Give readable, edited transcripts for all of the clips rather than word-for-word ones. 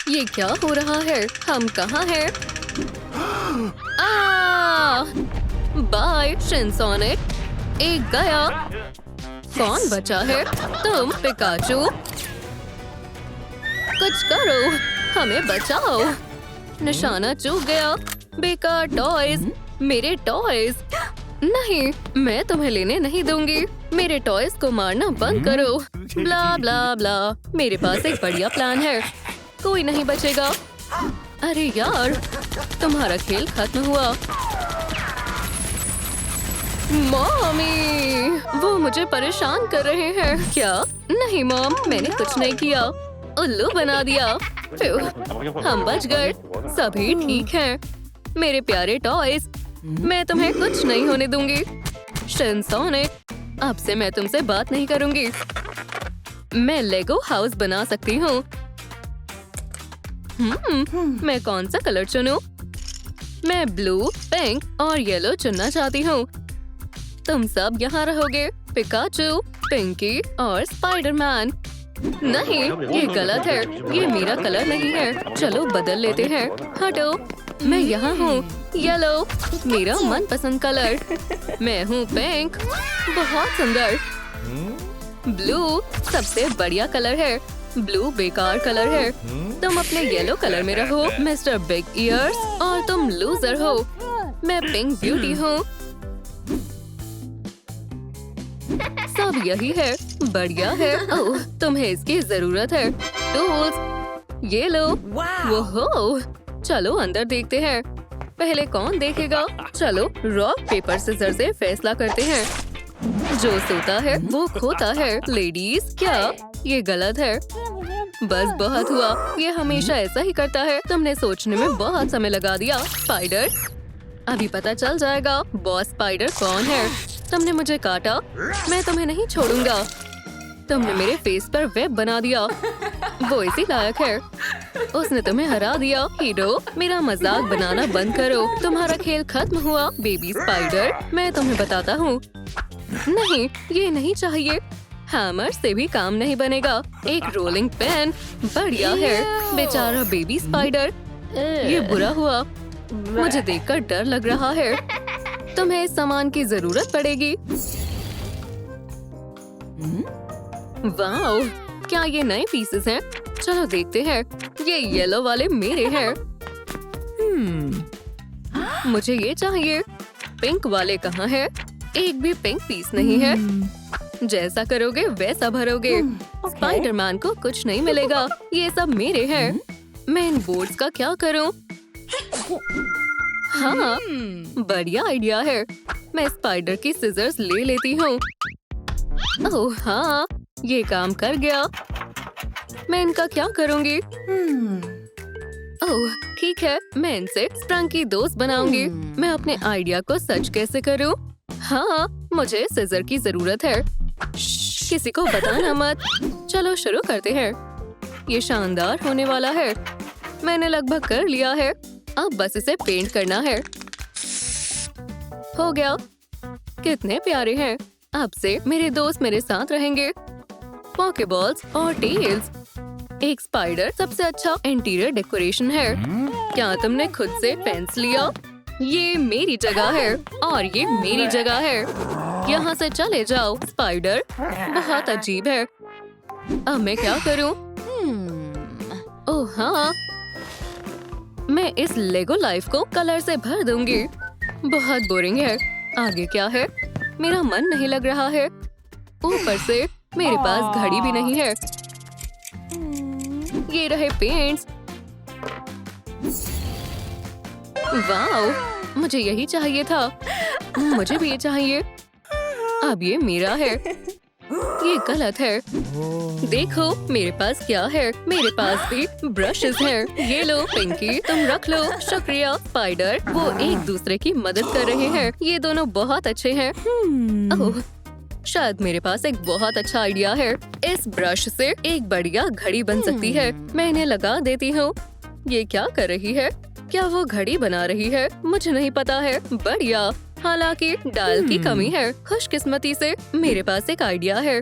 ये क्या हो रहा है? हम कहाँ हैं? आ! बाय शिनसोनिक। एक गया। कौन बचा है? तुम पिकाचू। कुछ करो, हमें बचाओ। निशाना चूक गया। बेकार टॉयज, मेरे टॉयज। नहीं, मैं तुम्हें लेने नहीं दूंगी। मेरे टॉयज को मारना बंद करो। ब्ला ब्ला ब्ला। मेरे पास एक बढ़िया प्लान है। कोई नहीं बचेगा। अरे यार, तुम्हारा खेल खत्म हुआ। मॉमी, वो मुझे परेशान कर रहे हैं। क्या? नहीं मॉम, मैंने कुछ नहीं किया। उल्लू बना दिया। हम बच गए। सभी ठीक हैं। मेरे प्यारे टॉयज, मैं तुम्हें कुछ नहीं होने दूंगी। शिनसोनिक, अब से मैं तुमसे बात नहीं करूंगी। मैं लेगो हाउस बना सकती हूँ। मैं कौन सा कलर चुनूं? मैं ब्लू, पिंक और येलो चुनना चाहती हूँ। तुम सब यहाँ रहोगे, पिकाचू, पिंकी और स्पाइडरमैन। नहीं, ये गलत है। ये मेरा कलर नहीं है। चलो बदल लेते हैं। हटो, मैं यहाँ हूँ। येलो, मेरा मनपसंद कलर। मैं हूँ पिंक, बहुत सुंदर। ब्लू सबसे बढ़िया कलर है। ब्लू बेकार कलर है। तुम अपने येलो कलर में रहो, मिस्टर बिग ईयर्स, और तुम लूजर हो। मैं पिंक ब्यूटी हूँ। सब यही है। बढ़िया है। ओह, तुम्हें इसकी जरूरत है। टूल्स, ये लो। वो चलो अंदर देखते हैं। पहले कौन देखेगा? चलो रॉक पेपर सीजर से फैसला करते हैं। जो सोता है वो खोता है। लेडीज, क्या ये गलत है? बस बहुत हुआ। ये हमेशा ऐसा ही करता है। तुमने सोचने में बहुत समय लगा दिया। स्पाइडर, अभी पता चल जाएगा बॉस स्पाइडर कौन है। तुमने मुझे काटा, मैं तुम्हें नहीं छोड़ूंगा। तुमने मेरे फेस पर वेब बना दिया। वो इसी लायक है। उसने तुम्हें हरा दिया। हीरो, मेरा मजाक बनाना बंद करो। तुम्हारा खेल खत्म हुआ, बेबी स्पाइडर। मैं तुम्हें बताता हूँ। नहीं, ये नहीं चाहिए। हैमर से भी काम नहीं बनेगा। एक रोलिंग पेन बढ़िया है। बेचारा बेबी स्पाइडर। ये बुरा हुआ। मुझे देखकर डर लग रहा है। तुम्हें इस सामान की जरूरत पड़ेगी। वाओ, क्या ये नए पीसेस हैं? चलो देखते हैं। ये येलो वाले मेरे हैं। मुझे ये चाहिए। पिंक वाले कहाँ हैं? एक भी पिंक पीस नहीं है। जैसा करोगे वैसा भरोगे। स्पाइडरमैन को कुछ नहीं मिलेगा। ये सब मेरे हैं। मैं इन बोर्ड्स का क्या करूं? हाँ, बढ़िया आइडिया है। मैं स्पाइडर की सिजर्स ले लेती हूँ। ओह हाँ, ये काम कर गया। मैं इनका क्या करूँगी? ओह ठीक है, मैं इनसे स्प्रंग की दोस्त बनाऊंगी। मैं अपने आइडिया को सच कैसे करूँ? हाँ, मुझे सिजर की जरूरत है। किसी को बताना मत। चलो शुरू करते हैं। ये शानदार होने वाला है। मैंने लगभग कर लिया है। अब बस इसे पेंट करना है। हो गया। कितने प्यारे हैं। अब से मेरे दोस्त मेरे साथ रहेंगे। पॉकेबॉल्स और टेल्स। एक स्पाइडर सबसे अच्छा इंटीरियर डेकोरेशन है। क्या तुमने खुद से पेंस लिया? ये मेरी जगह है और ये मेरी जगह है। यहाँ से चले जाओ स्पाइडर। बहुत अजीब है। अब मैं क्या करूँ? ओह हाँ, मैं इस लेगो लाइफ को कलर से भर दूंगी। बहुत बोरिंग है। आगे क्या है? मेरा मन नहीं लग रहा है। ऊपर से मेरे पास घड़ी भी नहीं है। ये रहे पेंट्स। वाओ, मुझे यही चाहिए था। मुझे भी ये चाहिए। अब ये मेरा है। ये गलत है। देखो मेरे पास क्या है। मेरे पास भी ब्रशेस हैं। ये लो पिंकी, तुम रख लो। शुक्रिया स्पाइडर। वो एक दूसरे की मदद कर रहे हैं। ये दोनों बहुत अच्छे हैं। ओह, शायद मेरे पास एक बहुत अच्छा आइडिया है। इस ब्रश से एक बढ़िया घड़ी बन सकती है। मैं इन्हें लगा देती हूँ। ये क्या कर रही है? क्या वो घड़ी बना रही है? मुझे नहीं पता है। बढ़िया। हालांकि डायल की कमी है। खुशकिस्मती से मेरे पास एक आइडिया है।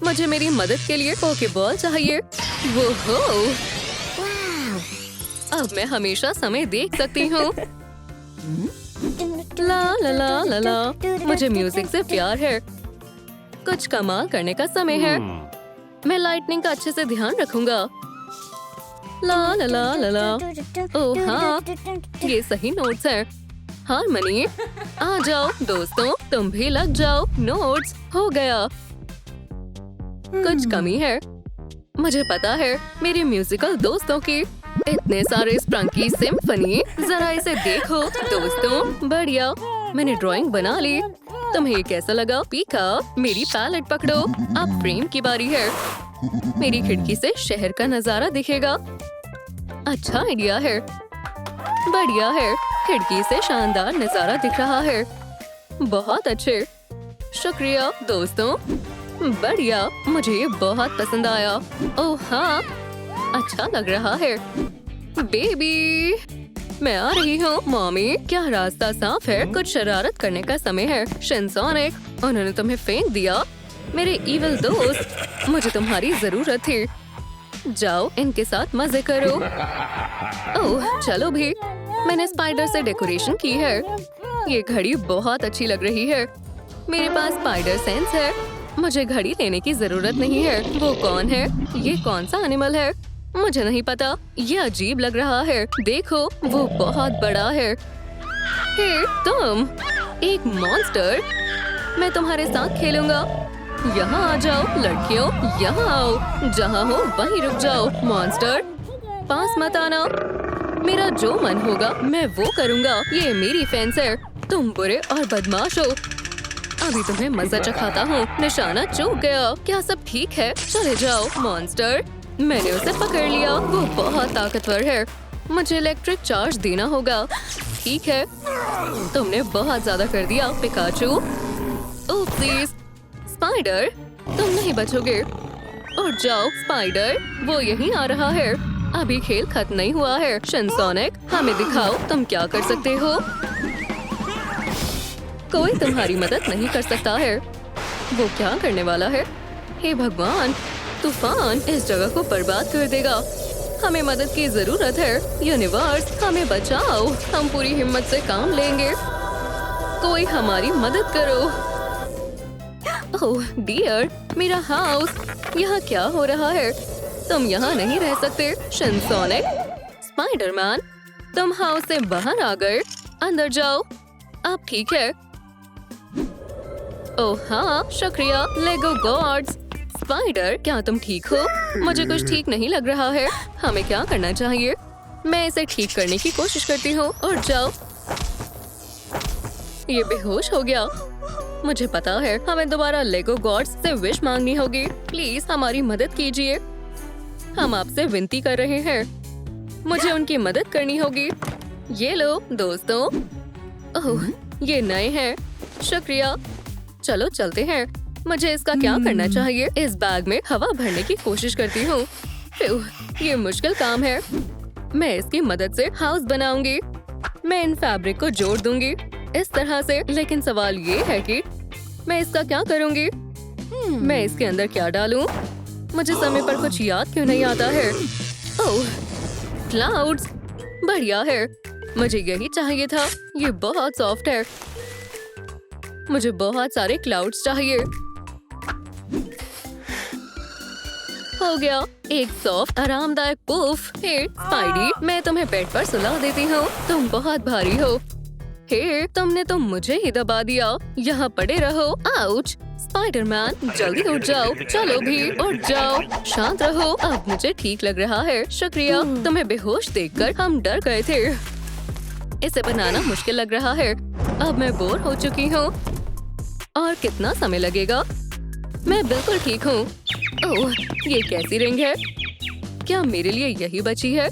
मुझे मेरी मदद के लिए पोकेबॉल चाहिए। वो हो, अब मैं हमेशा समय देख सकती हूँ। ला ला ला ला ला, मुझे म्यूजिक से प्यार है। कुछ कमाल करने का समय है। मैं लाइटनिंग का अच्छे से ध्यान रखूंगा। ला ला ला ला ला। ओह हाँ, ये सही नोट्स है। हारमनी, आ जाओ दोस्तों, तुम भी लग जाओ। नोट्स हो गया। कुछ कमी है। मुझे पता है मेरे म्यूजिकल दोस्तों की। इतने सारे स्प्रंकी सिम्फनी, जरा इसे देखो दोस्तों। बढ़िया, मैंने ड्राइंग बना ली। तुम्हें ये कैसा लगा? पीका, मेरी पैलेट पकड़ो। अब फ्रेम की बारी है। मेरी खिड़की से शहर का नजारा दिखेगा। अच्छा आइडिया है। बढ़िया है, खिड़की से शानदार नजारा दिख रहा है। बहुत अच्छे, शुक्रिया दोस्तों। बढ़िया, मुझे ये बहुत पसंद आया। ओह हाँ, अच्छा लग रहा है। बेबी, मैं आ रही हूँ। मॉमी, क्या रास्ता साफ है? कुछ शरारत करने का समय है। शिनसोनिक, उन्होंने तुम्हें फेंक दिया। मेरे इविल दोस्त, मुझे तुम्हारी जरूरत थी। जाओ इनके साथ मजे करो। ओह चलो भी, मैंने स्पाइडर से डेकोरेशन की है। ये घड़ी बहुत अच्छी लग रही है। मेरे पास स्पाइडर सेंस है। मुझे घड़ी लेने की जरूरत नहीं है। वो कौन है? ये कौन सा एनिमल है? मुझे नहीं पता। ये अजीब लग रहा है। देखो, वो बहुत बड़ा है। हे तुम, एक मॉन्स्टर। मैं तुम्हारे साथ खेलूंगा। यहाँ आ जाओ लड़कियों, यहाँ आओ। जहाँ हो वहीं रुक जाओ। मॉन्स्टर, पास मत आना। मेरा जो मन होगा मैं वो करूँगा। ये मेरी फेंस है। तुम बुरे और बदमाश हो। अभी तुम्हें मजा चखाता हूँ। निशाना चूक गया। क्या सब ठीक है? चले जाओ। मॉन्स्टर, मैंने उसे पकड़ लिया। वो बहुत ताकतवर है। मुझे इलेक्ट्रिक चार्ज देना होगा। ठीक है, तुमने बहुत ज्यादा कर दिया पिकाचू। ओह प्लीज, स्पाइडर, तुम नहीं बचोगे। उठ जाओ स्पाइडर, वो यहीं आ रहा है। अभी खेल खत्म नहीं हुआ है। शिनसोनिक, हमें दिखाओ तुम क्या कर सकते हो। कोई तुम्हारी मदद नहीं कर सकता है। वो क्या करने वाला है? हे भगवान, तूफान इस जगह को बर्बाद कर देगा। हमें मदद की जरूरत है। यूनिवर्स, हमें बचाओ। हम पूरी हिम्मत से काम लेंगे। कोई हमारी मदद करो। ओह डियर, मेरा हाउस। यहाँ क्या हो रहा है? तुम यहाँ नहीं रह सकते। शिनसोनिक, स्पाइडरमैन, तुम हाउस से बाहर आ गए। अंदर जाओ। आप ठीक है? ओह हाँ, शुक्रिया लेगो गॉड्स। स्पाइडर, क्या तुम ठीक हो? मुझे कुछ ठीक नहीं लग रहा है। हमें क्या करना चाहिए? मैं इसे ठीक करने की कोशिश करती हूँ। उठ जाओ। ये बेहोश हो गया। मुझे पता है, हमें दोबारा लेगो गॉड्स से विश मांगनी होगी। प्लीज हमारी मदद कीजिए। हम आपसे विनती कर रहे हैं। मुझे उनकी मदद करनी होगी। ये लो दोस्तों। ओह, ये नए हैं। शुक्रिया। चलो चलते हैं। मुझे इसका क्या करना चाहिए? इस बैग में हवा भरने की कोशिश करती हूँ। ये मुश्किल काम है। मैं इसकी मदद से हाउस बनाऊंगी। मैं इन फैब्रिक को जोड़ दूंगी इस तरह से। लेकिन सवाल ये है कि मैं इसका क्या करूंगी? मैं इसके अंदर क्या डालूं? मुझे समय पर कुछ याद क्यों नहीं आता है? ओह, क्लाउड्स, बढ़िया है। मुझे यही चाहिए था। ये बहुत सॉफ्ट है। मुझे बहुत सारे क्लाउड्स चाहिए। हो गया, एक सॉफ्ट आरामदायक पुफ। हे स्पाइडी, मैं तुम्हें बेड पर सुला देती हूँ। तुम बहुत भारी हो। हे, तुमने तो मुझे ही दबा दिया। यहाँ पड़े रहो। आउच। स्पाइडरमैन, जल्दी उठ जाओ। चलो भी उठ जाओ। शांत रहो। अब मुझे ठीक लग रहा है। शुक्रिया। तुम्हें बेहोश देखकर हम डर गए थे। इसे बनाना मुश्किल लग रहा है। अब मैं बोर हो चुकी हूँ। और कितना समय लगेगा? मैं बिल्कुल ठीक हूँ। ओह, ये कैसी रिंग है? क्या मेरे लिए यही बची है?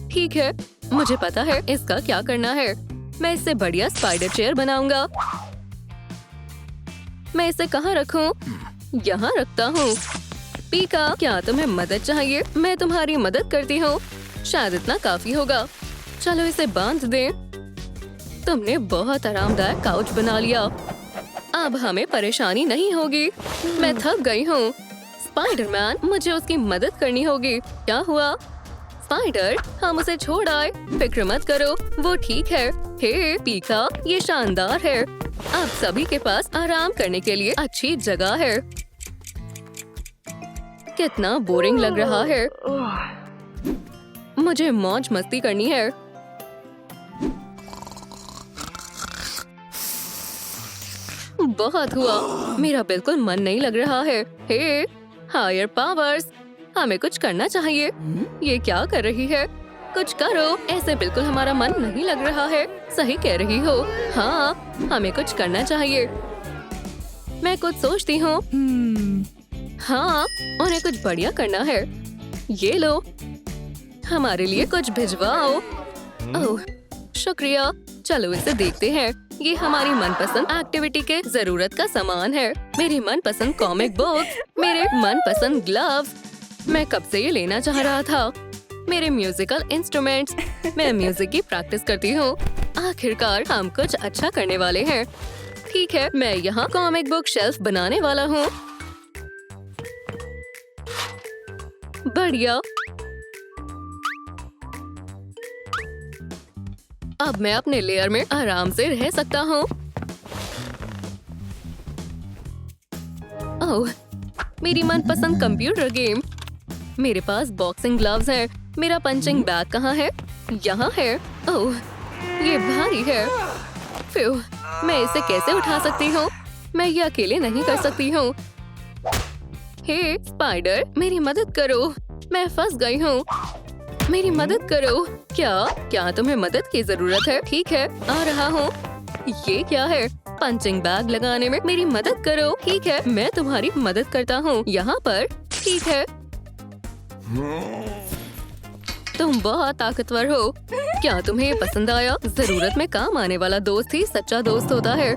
ठीक है, मुझे पता है इसका क्या करना है। मैं इससे बढ़िया स्पाइडर चेयर बनाऊंगा। मैं इसे कहाँ रखूं? यहाँ रखता हूँ। पीका, क्या तुम्हें मदद चाहिए? मैं तुम्हारी मदद करती हूँ। शायद इतना काफी होगा। चलो इसे बांध दें। तुमने बहुत आरामदायक काउच बना लिया। अब हमें परेशानी नहीं होगी। मैं थक गई हूँ। स्पाइडरमैन, मुझे उसकी मदद करनी होगी। क्या हुआ? स्पाइडर, हम उसे छोड़ आए। फिक्र मत करो, वो ठीक है। हे पीका, ये शानदार है। अब सभी के पास आराम करने के लिए अच्छी जगह है। कितना बोरिंग लग रहा है। मुझे मौज मस्ती करनी है। बहुत हुआ, मेरा बिल्कुल मन नहीं लग रहा है। हे हायर पावर्स, हमें कुछ करना चाहिए। ये क्या कर रही है? कुछ करो, ऐसे बिल्कुल हमारा मन नहीं लग रहा है। सही कह रही हो। हाँ, हमें कुछ करना चाहिए। मैं कुछ सोचती हूँ। हाँ, उन्हें कुछ बढ़िया करना है। ये लो, हमारे लिए कुछ भिजवाओ। ओह, शुक्रिया। चलो इसे देखते हैं। ये हमारी मनपसंद एक्टिविटी के जरूरत का सामान है। मेरी मनपसंद कॉमिक बुक, मेरे मनपसंद ग्लव्स। मैं कब से ये लेना चाह रहा था। मेरे म्यूजिकल इंस्ट्रूमेंट्स, मैं म्यूजिक की प्रैक्टिस करती हूँ। आखिरकार हम कुछ अच्छा करने वाले हैं। ठीक है, मैं यहाँ कॉमिक बुक शेल्फ बनाने वाला हूँ। बढ़िया। अब मैं अपने लेयर में आराम से रह सकता हूँ। ओह, मेरी मनपसंद कंप्यूटर गेम। मेरे पास बॉक्सिंग ग्लव्स हैं। मेरा पंचिंग बैग कहाँ है? यहाँ है। ओह, ये भारी है। फिर मैं इसे कैसे उठा सकती हूँ? मैं ये अकेले नहीं कर सकती हूँ। हे स्पाइडर, मेरी मदद करो। मैं फंस गई हूँ। मेरी मदद करो। क्या तुम्हें मदद की जरूरत है? ठीक है, आ रहा हूँ। ये क्या है? पंचिंग बैग लगाने में मेरी मदद करो। ठीक है, मैं तुम्हारी मदद करता हूँ। यहाँ पर। ठीक है। तुम बहुत ताकतवर हो। क्या तुम्हें ये पसंद आया? जरूरत में काम आने वाला दोस्त ही सच्चा दोस्त होता है।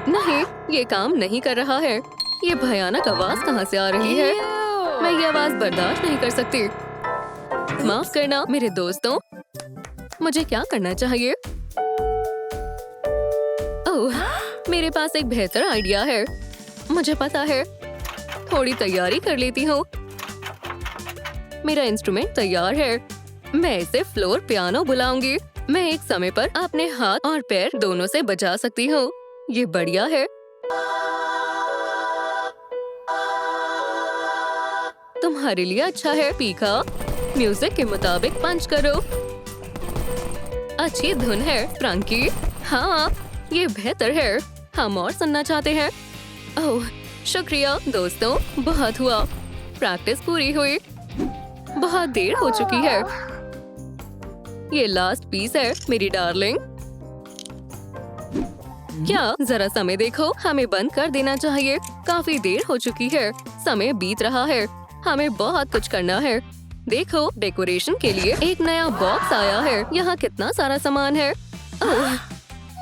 नहीं, ये काम नहीं कर रहा है। ये भयानक आवाज कहाँ से आ रही है? मैं ये आवाज बर्दाश्त नहीं कर सकती। माफ करना मेरे दोस्तों। मुझे क्या करना चाहिए? ओह, मेरे पास एक बेहतर आइडिया है। मुझे पता है। थोड़ी तैयारी कर लेती हूँ। मेरा इंस्ट्रूमेंट तैयार है। मैं इसे फ्लोर पियानो बुलाऊंगी। मैं एक समय पर अपने हाथ और पैर दोनों से बजा सकती हूँ। ये बढ़िया है। तुम्हारे लिए अच्छा है पीका। म्यूजिक के मुताबिक पंच करो। अच्छी धुन है फ्रैंकी। हाँ, ये बेहतर है। हम और सुनना चाहते हैं। ओह, शुक्रिया दोस्तों, बहुत हुआ। प्रैक्टिस पूरी हुई। बहुत देर हो चुकी है। ये लास्ट पीस है मेरी डार्लिंग। क्या जरा समय देखो, हमें बंद कर देना चाहिए। काफी देर हो चुकी है। समय बीत रहा है। हमें बहुत कुछ करना है। देखो, डेकोरेशन के लिए एक नया बॉक्स आया है। यहाँ कितना सारा सामान है। ओह,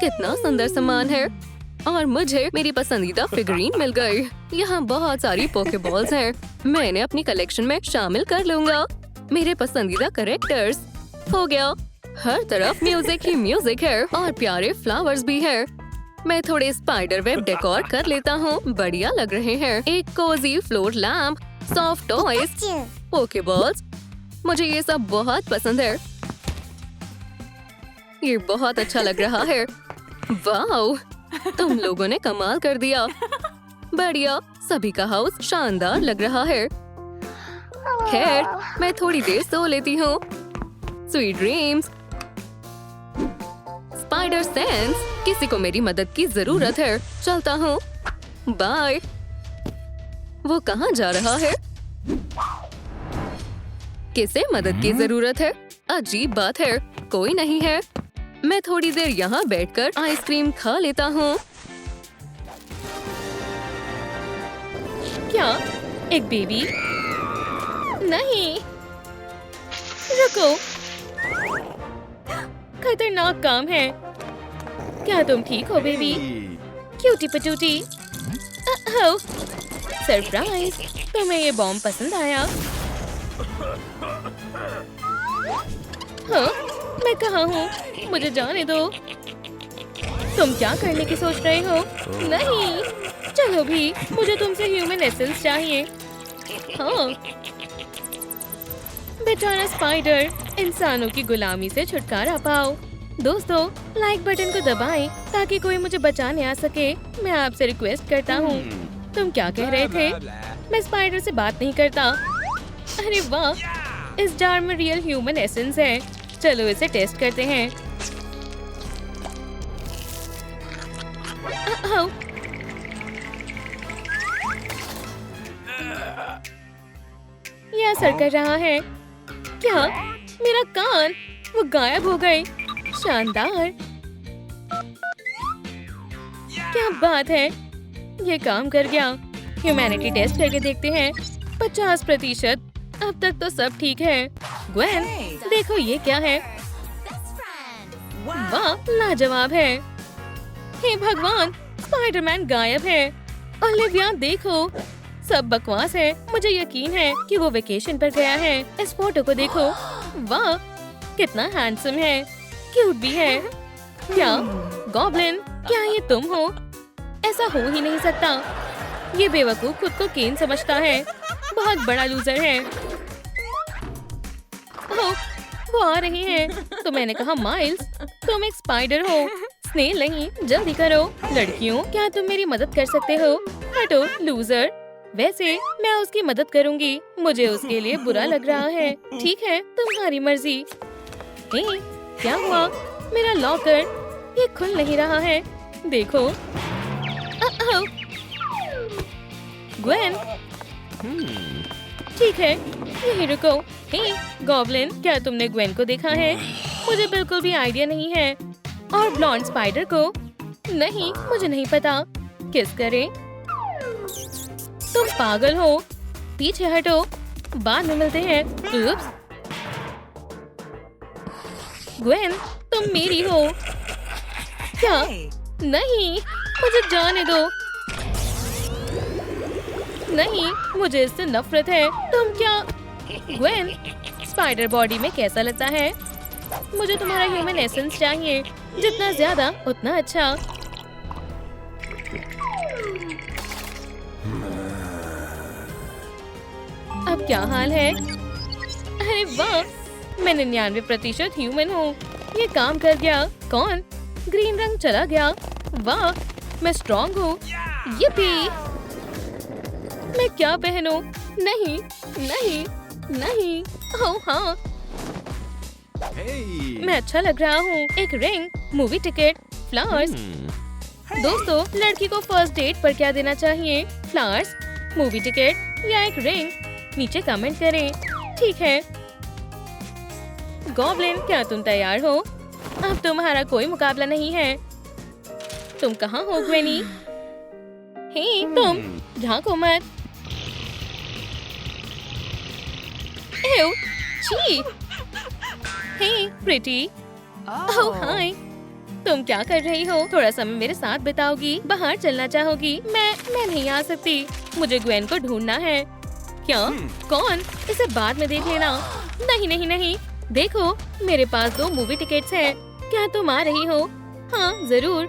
कितना सुंदर सामान है। और मुझे मेरी पसंदीदा फिगरीन मिल गई। यहाँ बहुत सारी पोकेबॉल्स हैं। मैं इन्हें अपनी कलेक्शन में शामिल कर लूंगा। मेरे पसंदीदा कैरेक्टर्स। हो गया। हर तरफ म्यूजिक ही म्यूजिक है और प्यारे फ्लावर्स भी है। मैं थोड़े स्पाइडर वेब डेकोर कर लेता हूँ। बढ़िया लग रहे हैं। एक cosy floor lamp, soft toys, Pokeballs. मुझे ये सब बहुत पसंद है। ये बहुत अच्छा लग रहा है। वाओ, तुम लोगों ने कमाल कर दिया। बढ़िया, सभी का हाउस शानदार लग रहा है। खैर, मैं थोड़ी देर सो लेती हूँ। Sweet dreams. स्पाइडर सेंस, किसी को मेरी मदद की जरूरत है। चलता हूँ। बाय। वो कहाँ जा रहा है? किसे मदद की जरूरत है? अजीब बात है। कोई नहीं है। मैं थोड़ी देर यहाँ बैठकर आइसक्रीम खा लेता हूँ। क्या? एक बेबी? नहीं, रुको। खतरनाक काम है। क्या तुम ठीक हो बेबी? क्यूटी पटूटी। ओह, सरप्राइज। तुम्हें ये बॉम्ब पसंद आया? हाँ, मैं कहाँ हूँ? मुझे जाने दो। तुम क्या करने की सोच रहे हो? नहीं, चलो भी। मुझे तुमसे ह्यूमन एसेंस चाहिए। हाँ, बेचारा स्पाइडर इंसानों की गुलामी से छुटकारा पाओ। दोस्तों, लाइक बटन को दबाएं ताकि कोई मुझे बचाने आ सके। मैं आपसे रिक्वेस्ट करता हूँ। तुम क्या कह रहे थे? मैं स्पाइडर से बात नहीं करता। अरे वाह, इस जार में रियल ह्यूमन एसेंस है। चलो इसे टेस्ट करते हैं। ये असर कर रहा है। क्या? मेरा कान वो गायब हो गए। शानदार, क्या बात है, ये काम कर गया। ह्यूमैनिटी टेस्ट करके देखते हैं। 50%। अब तक तो सब ठीक है। ग्वेन, देखो ये क्या है। वाह, लाजवाब है। हे भगवान, स्पाइडरमैन गायब है। ओलिविया देखो, सब बकवास है। मुझे यकीन है कि वो वेकेशन पर गया है। इस फोटो को देखो। वाह, कितना हैंडसम है, क्यूट भी है। क्या गॉब्लिन, क्या ये तुम हो? ऐसा हो ही नहीं सकता। ये बेवकूफ खुद को केन समझता है। बहुत बड़ा लूजर है। ओह, वो आ रही हैं। तो मैंने कहा माइल्स, तुम एक स्पाइडर हो, स्नेल नहीं। जल्दी करो। लड़कियों, क्या तुम मेरी मदद कर सकते हो? हटो लूजर। वैसे मैं उसकी मदद करूंगी। मुझे उसके लिए बुरा लग रहा है। ठीक है, तुम्हारी मर्जी। हे, क्या हुआ? मेरा लॉकर, ये खुल नहीं रहा है। देखो। ग्वेन, ठीक है, यहीं रुको। हे गॉब्लिन, क्या तुमने ग्वेन को देखा है? मुझे बिल्कुल भी आइडिया नहीं है। और ब्लॉन्ड स्पाइडर को? नहीं, मुझे नहीं पता। किस करें? तुम पागल हो। पीछे हटो, बाद में मिलते हैं। उप्स। ग्वेन, तुम मेरी हो। क्या? नहीं, मुझे जाने दो। नहीं, मुझे इससे नफरत है। तुम क्या? ग्वेन, स्पाइडर बॉडी में कैसा लगता है? मुझे तुम्हारा ह्यूमन एसेंस चाहिए। जितना ज्यादा उतना अच्छा। अब क्या हाल है? अरे वाह, मैं 99% ह्यूमन हूँ। ये काम कर गया। कौन? ग्रीन रंग चला गया। वाह, मैं स्ट्रॉन्ग हूँ। yippee! मैं क्या पहनूं? नहीं, नहीं, नहीं। ओह हाँ, मैं अच्छा लग रहा हूँ। एक रिंग, मूवी टिकट, फ्लावर्स। दोस्तों, लड़की को फर्स्ट डेट पर क्या देना चाहिए? फ्लावर्स, मूवी टिकट या एक रिंग? नीचे कमेंट करें। ठीक है। गॉब्लिन, क्या तुम तैयार हो? अब तुम्हारा कोई मुकाबला नहीं है। तुम कहाँ हो ग्वेनी? हे तुम, झांको मत। एव, छी। हे प्रिटी। ओह हाय, तुम क्या कर रही हो? थोड़ा समय मेरे साथ बिताओगी? बाहर चलना चाहोगी? मैं नहीं आ सकती। मुझे ग्वेन को ढूंढना है। क्या? कौन? इसे बाद में देख लेना। नहीं नहीं नहीं, देखो मेरे पास 2 मूवी टिकट्स हैं। क्या तुम आ रही हो? हाँ जरूर।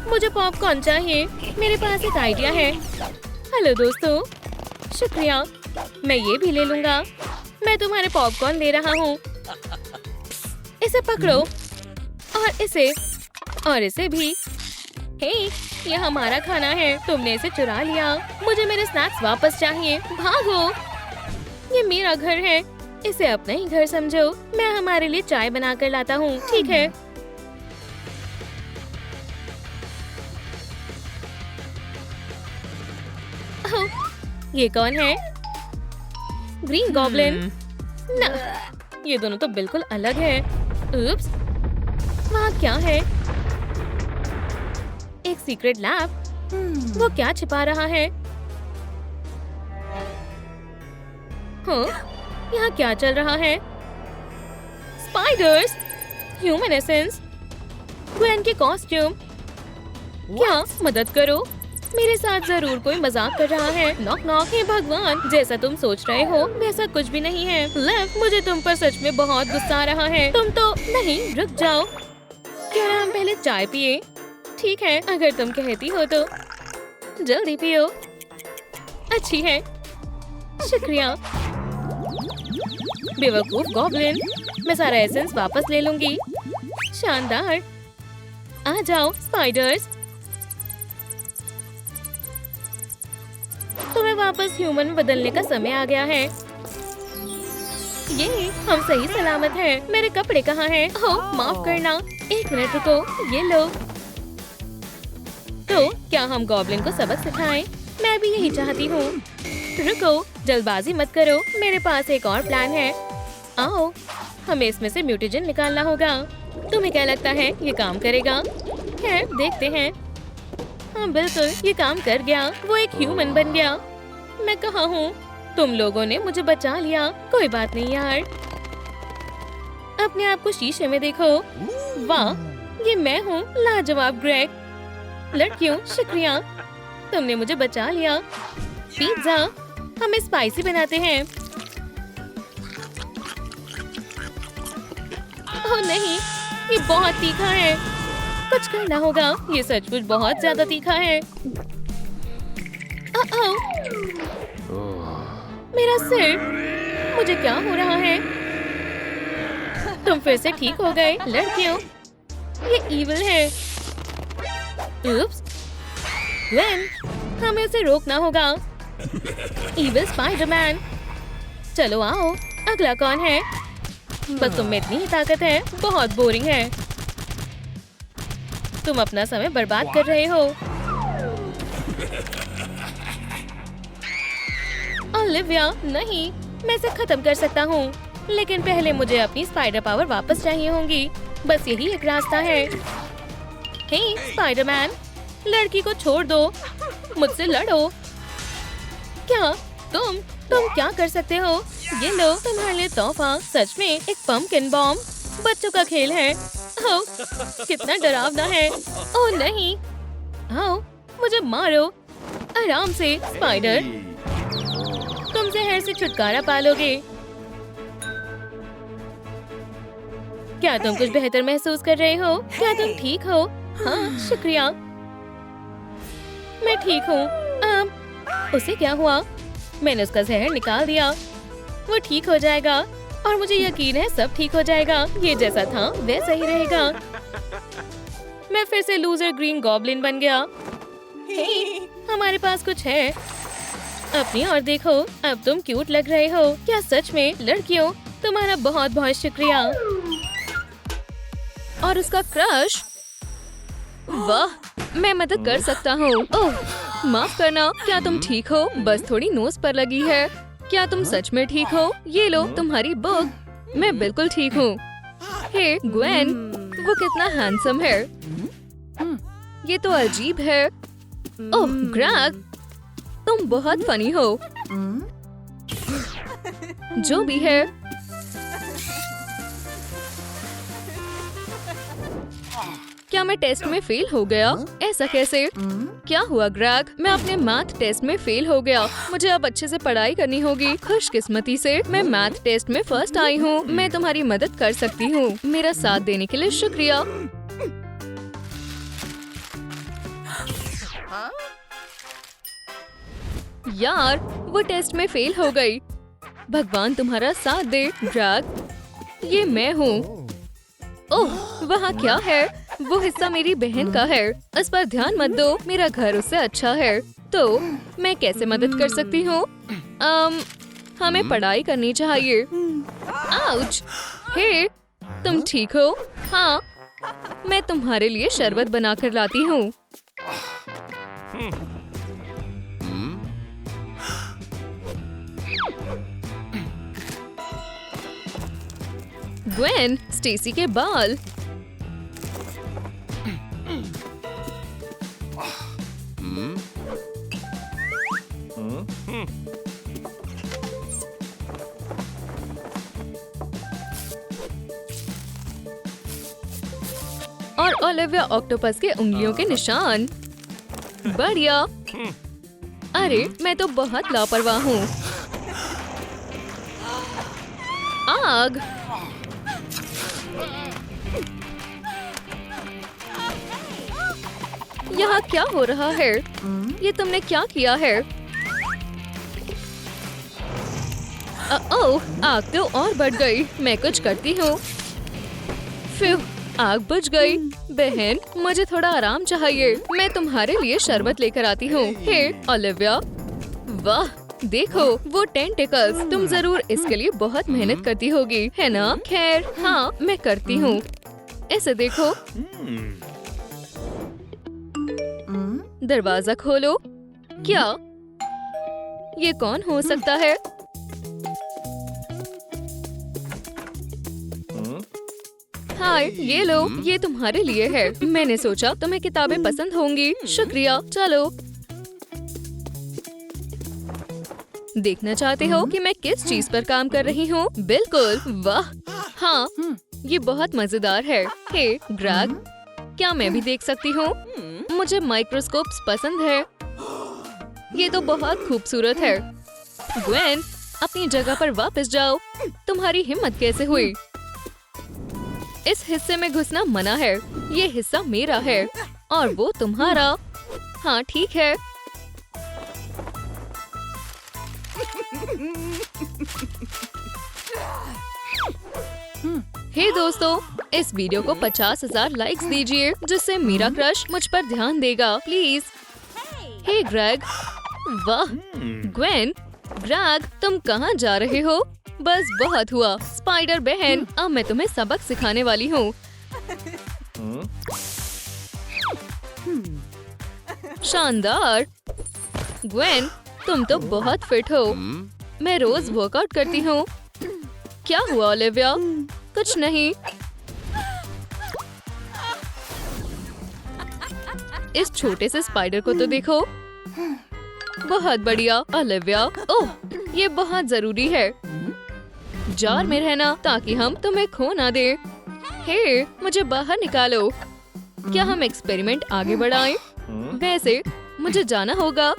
मुझे पॉपकॉर्न चाहिए। मेरे पास एक आइडिया है। हेलो दोस्तों, शुक्रिया, मैं ये भी ले लूंगा। मैं तुम्हारे पॉपकॉर्न ले रहा हूँ। इसे पकड़ो और इसे भी। हे, ये हमारा खाना है। तुमने इसे चुरा लिया। मुझे मेरे स्नैक्स वापस चाहिए। भागो, ये मेरा घर है। इसे अपना ही घर समझो। मैं हमारे लिए चाय बनाकर लाता हूँ। ठीक है। ये कौन है? Green goblin. ना, ये दोनों तो बिल्कुल अलग है। उप्स, वहाँ क्या है? एक सीक्रेट लैब। वो क्या छिपा रहा है? हाँ, यहाँ क्या चल रहा है? स्पाइडर्स, ह्यूमन एसेंस, ग्वेन के कॉस्ट्यूम। क्या? मदद करो, मेरे साथ जरूर कोई मजाक कर रहा है। Knock knock. हे भगवान, जैसा तुम सोच रहे हो वैसा कुछ भी नहीं है। लेफ, मुझे तुम पर सच में बहुत गुस्सा आ रहा है। तुम तो नहीं, रुक जाओ। क्यों ना हम पहले चाय पिए? ठीक है, अगर तुम कहती हो तो। जल्दी पियो। अच्छी है, शुक्रिया। बेवकूफ गॉब्लिन, मैं सारा एसेंस वापस ले लूंगी। शानदार। आ जाओ स्पाइडर्स। तुम्हें वापस ह्यूमन में बदलने का समय आ गया है। ये हम सही सलामत हैं। मेरे कपड़े कहाँ हैं? ओह माफ करना, एक मिनट रुको, ये लो। तो क्या हम गॉब्लिन को सबक सिखाएं? मैं भी यही चाहती हूँ। रुको, जल्दबाजी मत करो, मेरे पास एक और प्लान है। आओ, हमें इसमें से म्यूटेजन निकालना होगा। तुम्हें क्या लगता है ये काम करेगा? खैर देखते हैं। हाँ बिल्कुल, ये काम कर गया। वो एक ह्यूमन बन गया। मैं कहाँ हूँ? तुम लोगों ने मुझे बचा लिया। कोई बात नहीं यार। अपने आप को शीशे में देखो। वाह, ये मैं हूँ, लाजवाब ग्रेग। लड़कियों शुक्रिया, तुमने मुझे बचा लिया। पिज्जा, हमें स्पाइसी बनाते हैं। ओह नहीं, ये बहुत तीखा है। कुछ करना होगा, ये सचमुच बहुत ज्यादा तीखा है। मेरा सिर, मुझे क्या हो रहा है? तुम फिर से ठीक हो गए लड़कियों। ये ईविल है। उप्स, ग्वेन, हमें उसे रोकना होगा। Evil Spiderman. चलो आओ, अगला कौन है? बस तुम में इतनी ही ताकत है, बहुत बोरिंग है। तुम अपना समय बर्बाद कर रहे हो। ओलिविया, नहीं, मैं इसे खत्म कर सकता हूँ, लेकिन पहले मुझे अपनी स्पाइडर पावर वापस चाहिए होंगी। बस यही एक रास्ता है। हे स्पाइडरमैन, लड़की को छोड़ दो, मुझसे लड़ो। क्या तुम क्या कर सकते हो? ये लो तुम्हारे लिए तोहफा। सच में एक पम्पकिन बॉम्ब। बच्चों का खेल है। ओह, कितना डरावना है। ओह नहीं, आओ मुझे मारो आराम से स्पाइडर। तुम जहर से छुटकारा पालोगे। क्या तुम कुछ बेहतर महसूस कर रहे हो? क्या तुम ठीक हो? हाँ शुक्रिया, मैं ठीक हूँ। उसे क्या हुआ? मैंने उसका जहर निकाल दिया। वो ठीक हो जाएगा और मुझे यकीन है सब ठीक हो जाएगा। ये जैसा था वैसा ही रहेगा। मैं फिर से लूजर ग्रीन गॉब्लिन बन गया। हमारे पास कुछ है। अपनी और देखो, अब तुम क्यूट लग रहे हो। क्या सच में? लड़कियों, तुम्हारा बहुत बहुत शुक्रिया। और उसका क्रश, वाह, मैं मदद कर सकता हूँ। ओह माफ करना, क्या तुम ठीक हो? बस थोड़ी नोज पर लगी है। क्या तुम सच में ठीक हो? ये लो तुम्हारी बुक। मैं बिल्कुल ठीक हूँ। हे ग्वेन, वो कितना हैंडसम है। ये तो अजीब है। ओह ग्रेग, तुम बहुत फनी हो। जो भी है, क्या मैं टेस्ट में फेल हो गया? ऐसा कैसे? क्या हुआ ग्रेग? मैं अपने मैथ टेस्ट में फेल हो गया। मुझे अब अच्छे से पढ़ाई करनी होगी। खुशकिस्मती से मैं मैथ टेस्ट में फर्स्ट आई हूँ। मैं तुम्हारी मदद कर सकती हूँ। मेरा साथ देने के लिए शुक्रिया। यार, वो टेस्ट में फेल हो गई। भगवान तुम्हारा साथ दे ग्रेग। ये मैं हूँ। ओह, वहाँ क्या है? वो हिस्सा मेरी बहन का है। इस पर ध्यान मत दो, मेरा घर उससे अच्छा है। तो मैं कैसे मदद कर सकती हूँ? हमें पढ़ाई करनी चाहिए। आउच! हे, तुम ठीक हो? हाँ, मैं तुम्हारे लिए शरबत बनाकर लाती हूँ। ग्वेन, स्टेसी के बाल। और ओलिविया ऑक्टोपस के उंगलियों के निशान। बढ़िया। अरे, मैं तो बहुत लापरवाह हूँ। आग। यहाँ क्या हो रहा है? ये तुमने क्या किया है? ओह, आग तो और बढ़ गई। मैं कुछ करती हूँ। फिर आग बुझ गई। बहन, मुझे थोड़ा आराम चाहिए। मैं तुम्हारे लिए शरबत लेकर आती हूँ। हे ओलिविया, वाह देखो वो टेंटिकल्स। तुम जरूर इसके लिए बहुत मेहनत करती होगी, है ना? खैर हाँ, मैं करती हूँ। ऐसे देखो। दरवाजा खोलो। क्या ये कौन हो सकता है? हाय, ये लो, ये तुम्हारे लिए है। मैंने सोचा तुम्हें किताबें पसंद होंगी। शुक्रिया। चलो, देखना चाहते हो कि मैं किस चीज पर काम कर रही हूँ? बिल्कुल, वाह हाँ, ये बहुत मजेदार है। हे ग्रैग, क्या मैं भी देख सकती हूँ? मुझे माइक्रोस्कोप्स पसंद है। ये तो बहुत खूबसूरत है। ग्वेन, अपनी जगह पर वापस जाओ। तुम्हारी हिम्मत कैसे हुई? इस हिस्से में घुसना मना है। ये हिस्सा मेरा है और वो तुम्हारा। हाँ ठीक है। हे दोस्तों, इस वीडियो को 50,000 लाइक्स दीजिए, जिससे मेरा क्रश मुझ पर ध्यान देगा प्लीज। हे ग्रेग, वाह ग्वेन, ग्रेग तुम कहाँ जा रहे हो? बस बहुत हुआ। स्पाइडर बहन, अब मैं तुम्हें सबक सिखाने वाली हूँ। शानदार। ग्वेन, तुम तो बहुत फिट हो। मैं रोज वर्कआउट करती हूँ। क्या हुआ ओलिविया? कुछ नहीं। इस छोटे से स्पाइडर को तो देखो। बहुत बढ़िया ओलिविया। ओह, ये बहुत जरूरी है। जार में रहना ताकि हम तुम्हें खो ना दे। हे, मुझे बाहर निकालो। क्या हम एक्सपेरिमेंट आगे बढ़ाएं? वैसे मुझे जाना होगा।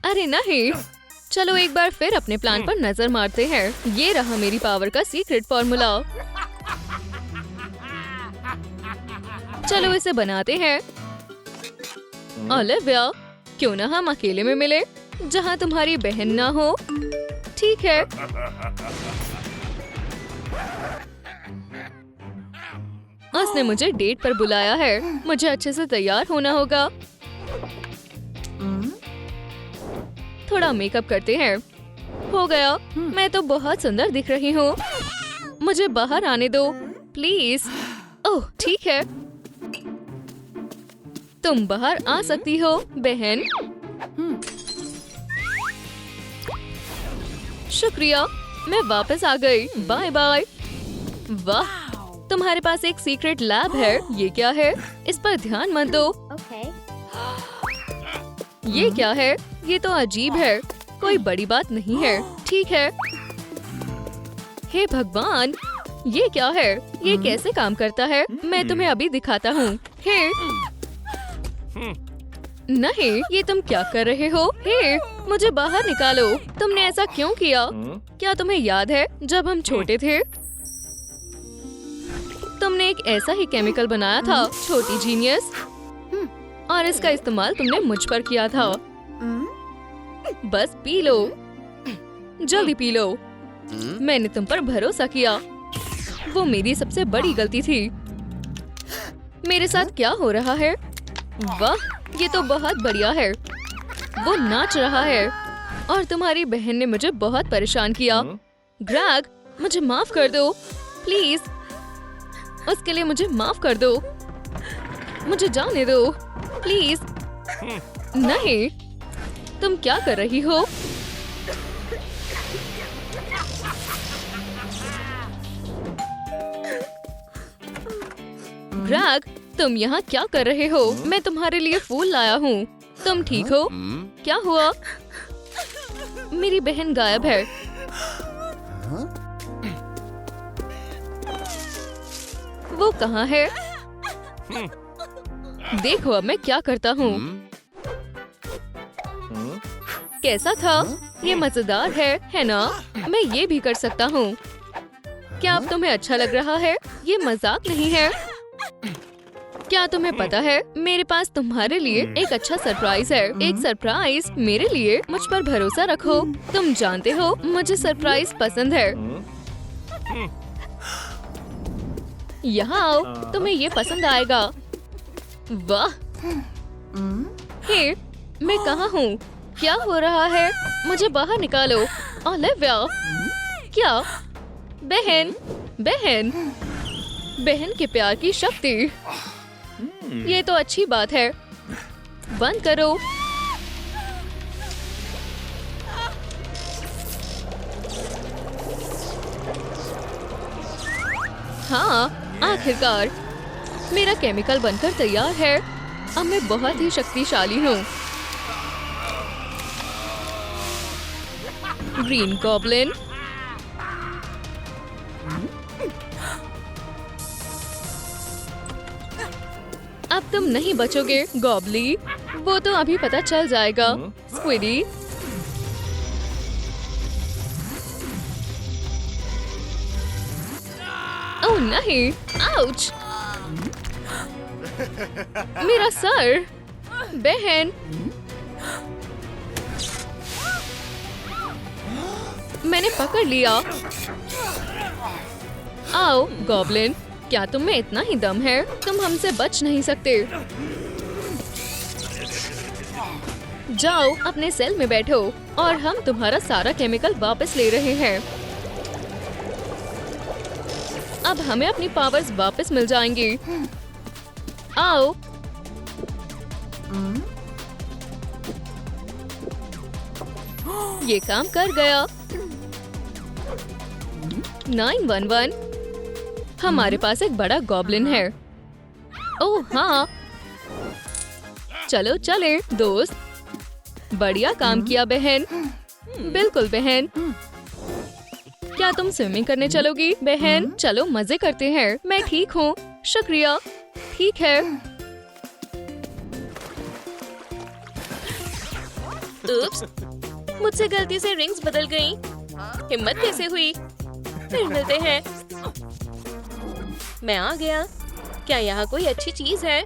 अरे नहीं, चलो एक बार फिर अपने प्लान पर नजर मारते हैं। ये रहा मेरी पावर का सीक्रेट फॉर्मूला। चलो इसे बनाते हैं। ओलिविया, क्यों ना हम अकेले में मिले, जहाँ तुम्हारी बहन ना हो? ठीक है। उसने मुझे डेट पर बुलाया है। मुझे अच्छे से तैयार होना होगा। थोड़ा मेकअप करते हैं। हो गया। मैं तो बहुत सुंदर दिख रही हूँ। मुझे बाहर आने दो प्लीज। ओह ठीक है, तुम बाहर आ सकती हो बहन। शुक्रिया, मैं वापस आ गई। Bye bye. वाह, तुम्हारे पास एक सीक्रेट लैब है। ये क्या है? इस पर ध्यान मत दो। ये क्या है? ये तो अजीब है। कोई बड़ी बात नहीं है। ठीक है। हे भगवान, ये क्या है? ये कैसे काम करता है? मैं तुम्हें अभी दिखाता हूँ। हे नहीं, ये तुम क्या कर रहे हो? हे, मुझे बाहर निकालो। तुमने ऐसा क्यों किया? क्या तुम्हें याद है जब हम छोटे थे? तुमने एक ऐसा ही केमिकल बनाया था, छोटी जीनियस, और इसका इस्तेमाल तुमने मुझ पर किया था। बस पी लो, जल्दी पी लो। मैंने तुम पर भरोसा किया। वो मेरी सबसे बड़ी गलती थी। मेरे साथ क्या हो रहा है? वाह, ये तो बहुत बढ़िया है। वो नाच रहा है और तुम्हारी बहन ने मुझे बहुत परेशान किया। ग्रैग, मुझे माफ कर दो प्लीज। उसके लिए मुझे माफ कर दो। मुझे जाने दो प्लीज। नहीं, तुम क्या कर रही हो? ग्रैग, तुम यहाँ क्या कर रहे हो? मैं तुम्हारे लिए फूल लाया हूँ। तुम ठीक हो? क्या हुआ? मेरी बहन गायब है। वो कहाँ है? देखो अब मैं क्या करता हूँ। कैसा था? ये मजेदार है ना? मैं ये भी कर सकता हूँ। क्या अब तुम्हें अच्छा लग रहा है? ये मजाक नहीं है। क्या तुम्हें पता है मेरे पास तुम्हारे लिए एक अच्छा सरप्राइज है। एक सरप्राइज मेरे लिए। मुझ पर भरोसा रखो। तुम जानते हो मुझे सरप्राइज पसंद है। यहाँ आओ, तुम्हें ये पसंद आएगा। वाह! हे, मैं कहाँ हूँ? क्या हो रहा है? मुझे बाहर निकालो। ओलिविया! क्या? बहन, बहन, बहन के प्यार की शक्ति। ये तो अच्छी बात है। बंद करो। हाँ, आखिरकार मेरा केमिकल बनकर तैयार है। अब मैं बहुत ही शक्तिशाली हूँ। ग्रीन गॉब्लिन, अब तुम नहीं बचोगे गॉबली। वो तो अभी पता चल जाएगा। स्क्विडी, ओह नहीं, आउच! मेरा सर। बहन, मैंने पकड़ लिया। आओ गॉब्लिन, क्या तुम में इतना ही दम है? तुम हमसे बच नहीं सकते। जाओ अपने सेल में बैठो और हम तुम्हारा सारा केमिकल वापस ले रहे हैं। अब हमें अपनी पावर्स वापस मिल जाएंगी। आओ। ये काम कर गया। 911, हमारे पास एक बड़ा गॉब्लिन है। ओह हाँ, चलो चले दोस्त। बढ़िया काम किया बहन। बिल्कुल बहन। क्या तुम स्विमिंग करने चलोगी बहन? चलो मजे करते हैं। मैं ठीक हूँ, शुक्रिया। ठीक है। उप्स, मुझसे गलती से रिंग्स बदल गईं। हिम्मत कैसे हुई? फिर मिलते हैं। मैं आ गया। क्या यहाँ कोई अच्छी चीज है?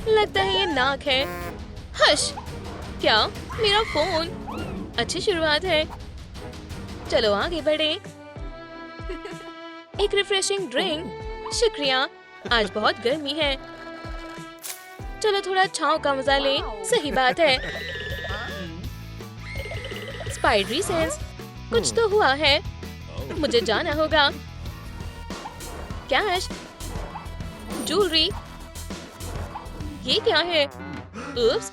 लगता है ये नाक है। हश! क्या? मेरा फोन। अच्छी शुरुआत है। चलो आगे बढ़े। एक रिफ्रेशिंग ड्रिंक। शुक्रिया। आज बहुत गर्मी है। चलो थोड़ा छांव का मजा ले। सही बात है। स्पाइडरी सेंस। कुछ तो हुआ है। मुझे जाना होगा। Cash, jewellery. ये क्या है? उप्स,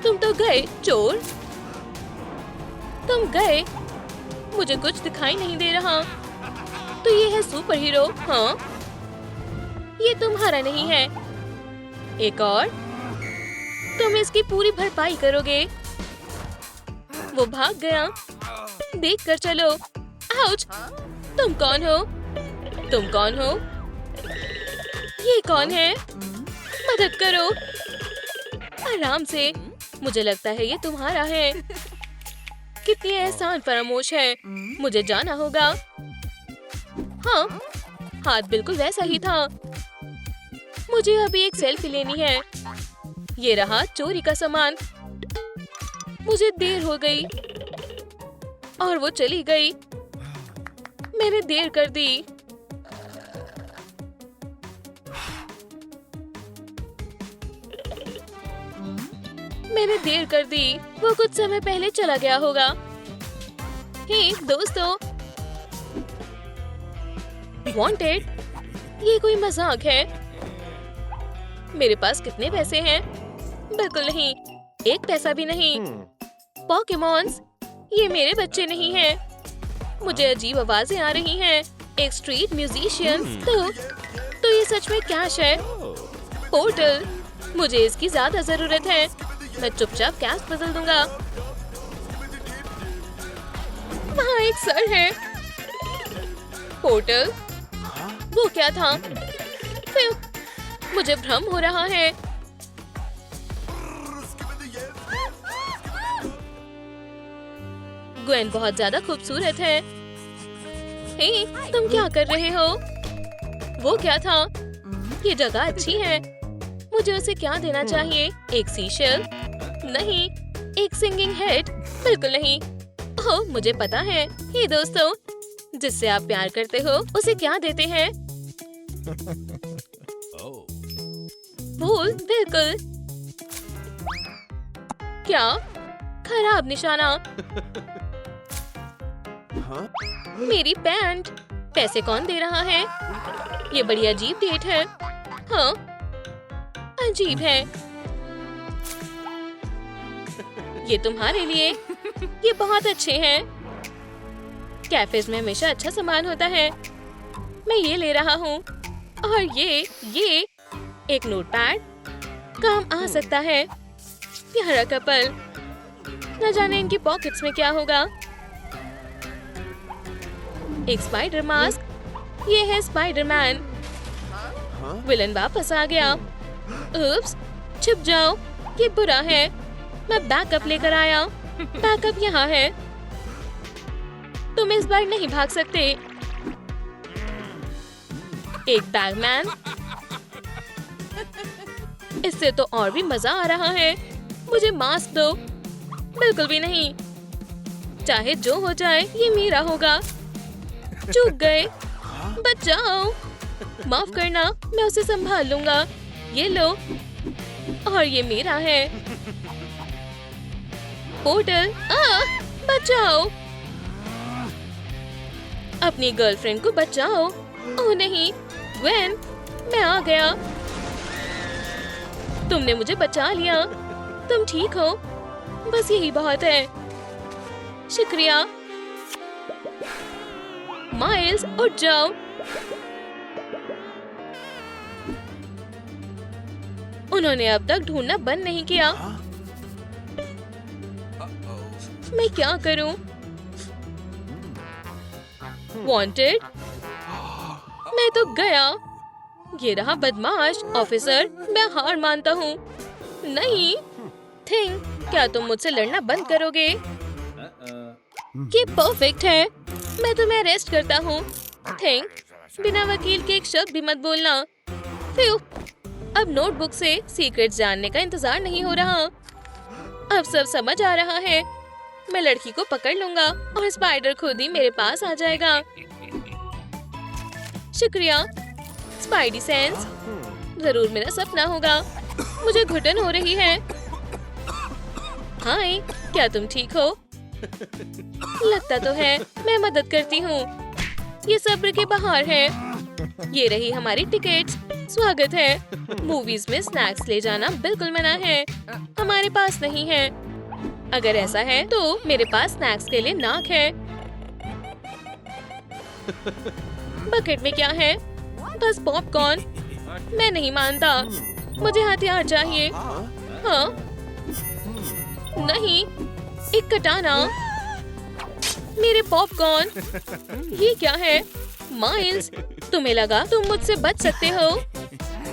तुम तो गए चोर। तुम गए। मुझे कुछ दिखाई नहीं दे रहा। तो ये है सुपर हीरो। हाँ, ये तुम्हारा नहीं है। एक और। तुम इसकी पूरी भरपाई करोगे। वो भाग गया। देख कर चलो। आउच! तुम कौन हो? तुम कौन हो? ये कौन है? मदद करो। आराम से। मुझे लगता है ये तुम्हारा है। कितनी एहसान फरामोश है। मुझे जाना होगा। हाँ, हाथ बिल्कुल वैसा ही था। मुझे अभी एक सेल्फी लेनी है। ये रहा चोरी का सामान। मुझे देर हो गई और वो चली गई। मैंने देर कर दी। मैंने देर कर दी। वो कुछ समय पहले चला गया होगा। हे दोस्तों, वांटेड। ये कोई मजाक है? मेरे पास कितने पैसे हैं? बिल्कुल नहीं, एक पैसा भी नहीं। पोकेमॉन्स, ये मेरे बच्चे नहीं हैं। मुझे अजीब आवाजें आ रही हैं। एक स्ट्रीट म्यूजिशियन। तो ये सच में कैश है। पोर्टल, मुझे इसकी ज्यादा जरूरत है। मैं चुपचाप कैश बदल दूंगा। वहाँ एक सर है। पोर्टल, वो क्या था? फिर मुझे भ्रम हो रहा है। ग्वेन बहुत ज्यादा खूबसूरत है। हे, तुम क्या कर रहे हो? वो क्या था? ये जगह अच्छी है। मुझे उसे क्या देना चाहिए? एक सीशेल? नहीं। एक सिंगिंग हेड? बिल्कुल नहीं। ओह, मुझे पता है। हे दोस्तों, जिससे आप प्यार करते हो उसे क्या देते हैं? फूल? बिल्कुल। क्या? खराब निशाना। मेरी पैंट। पैसे कौन दे रहा है? ये बड़ी अजीब डेट है। हाँ, अजीब है। ये तुम्हारे लिए। ये बहुत अच्छे हैं। कैफेज में हमेशा अच्छा सामान होता है। मैं ये ले रहा हूँ। और ये एक नोटपैड काम आ सकता है। प्यारा कपल। न जाने इनकी पॉकेट्स में क्या होगा। एक स्पाइडर मास्क। ये है स्पाइडरमैन। विलन वापस आ गया। उप्स, छुप जाओ। ये बुरा है। मैं बैकअप लेकर आया। बैकअप यहाँ है। तुम इस बार नहीं भाग सकते। एक बैगमैन। इससे तो और भी मजा आ रहा है। मुझे मास्क दो। बिल्कुल भी नहीं। चाहे जो हो जाए ये मेरा होगा। चूक गए। बचाओ। माफ करना, मैं उसे संभाल लूंगा। ये लो। और ये मेरा है। पोर्टल। बचाओ। अपनी गर्लफ्रेंड को बचाओ। ओह नहीं, ग्वेन, मैं आ गया। तुमने मुझे बचा लिया। तुम ठीक हो? बस यही बहुत है। शुक्रिया। माइल्स, उठ जाओ। उन्होंने अब तक ढूंढना बंद नहीं किया। मैं क्या करूं? वांटेड? मैं तो गया। ये रहा बदमाश। ऑफिसर, मैं हार मानता हूँ। नहीं। थिंग, क्या तुम मुझसे लड़ना बंद करोगे? ये परफेक्ट है। मैं तुम्हें अरेस्ट करता हूँ। थिंग, बिना वकील के एक शब्द भी मत बोलना। फ्यू, अब नोटबुक से सीक्रेट्स जानने का इंतजार नहीं हो रहा। अब सब समझ आ रहा है। मैं लड़की को पकड़ लूंगा और स्पाइडर खुद ही मेरे पास आ जाएगा। शुक्रिया, स्पाइडी सेंस। जरूर मेरा सपना होगा। मुझे घुटन हो रही है। हाय, क्या तुम ठीक हो? लगता तो है। मैं मदद करती हूँ। ये सब्र के बाहर है। ये रही हमारी टिकट्स। स्वागत है। मूवीज में स्नैक्स ले जाना बिल्कुल मना है। हमारे पास नहीं है। अगर ऐसा है तो मेरे पास स्नैक्स के लिए नाक है। बकेट में क्या है? बस पॉपकॉर्न। मैं नहीं मानता। मुझे हथियार चाहिए। हाँ? नहीं, एक कटाना। मेरे पॉपकॉर्न। ये क्या है? माइल्स, तुम्हें लगा तुम मुझसे बच सकते हो?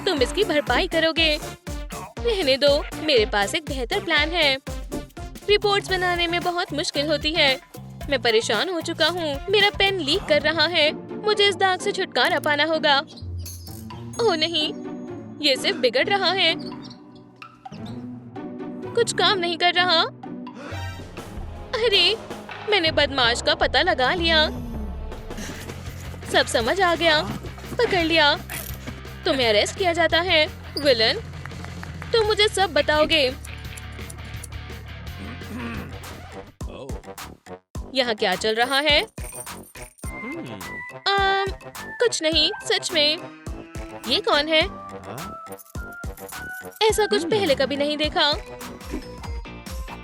तुम इसकी भरपाई करोगे। रहने दो, मेरे पास एक बेहतर प्लान है। रिपोर्ट्स बनाने में बहुत मुश्किल होती है। मैं परेशान हो चुका हूँ। मेरा पेन लीक कर रहा है। मुझे इस दाग से छुटकारा पाना होगा। ओह नहीं, ये सिर्फ बिगड़ रहा है। कुछ काम नहीं कर रहा। अरे, मैंने बदमाश का पता लगा लिया। सब समझ आ गया। पकड़ लिया। तुम्हें अरेस्ट किया जाता है। विलन, तुम मुझे सब बताओगे। यहाँ क्या चल रहा है? कुछ नहीं, सच में। ये कौन है? ऐसा कुछ पहले कभी नहीं देखा।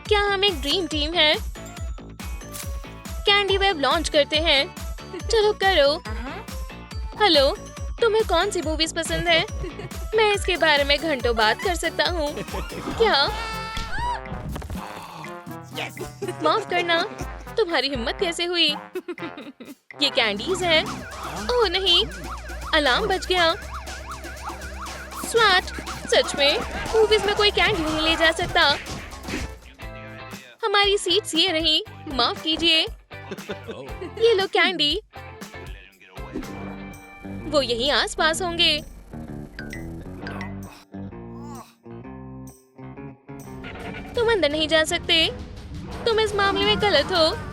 क्या हम एक ड्रीम टीम है? कैंडी वेब लॉन्च करते हैं। चलो करो। हेलो, तुम्हें कौन सी मूवीज पसंद है? मैं इसके बारे में घंटों बात कर सकता हूँ। क्या? माफ करना, तुम्हारी हिम्मत कैसे हुई? ये कैंडीज हैं। ओह नहीं, अलार्म बज गया। स्वैट, सच में मूवीज में कोई कैंडी नहीं ले जा सकता। हमारी सीट्स ये रही। माफ कीजिए। ये लो कैंडी। वो यहीं आसपास होंगे। तुम अंदर नहीं जा सकते। तुम इस मामले में गलत हो।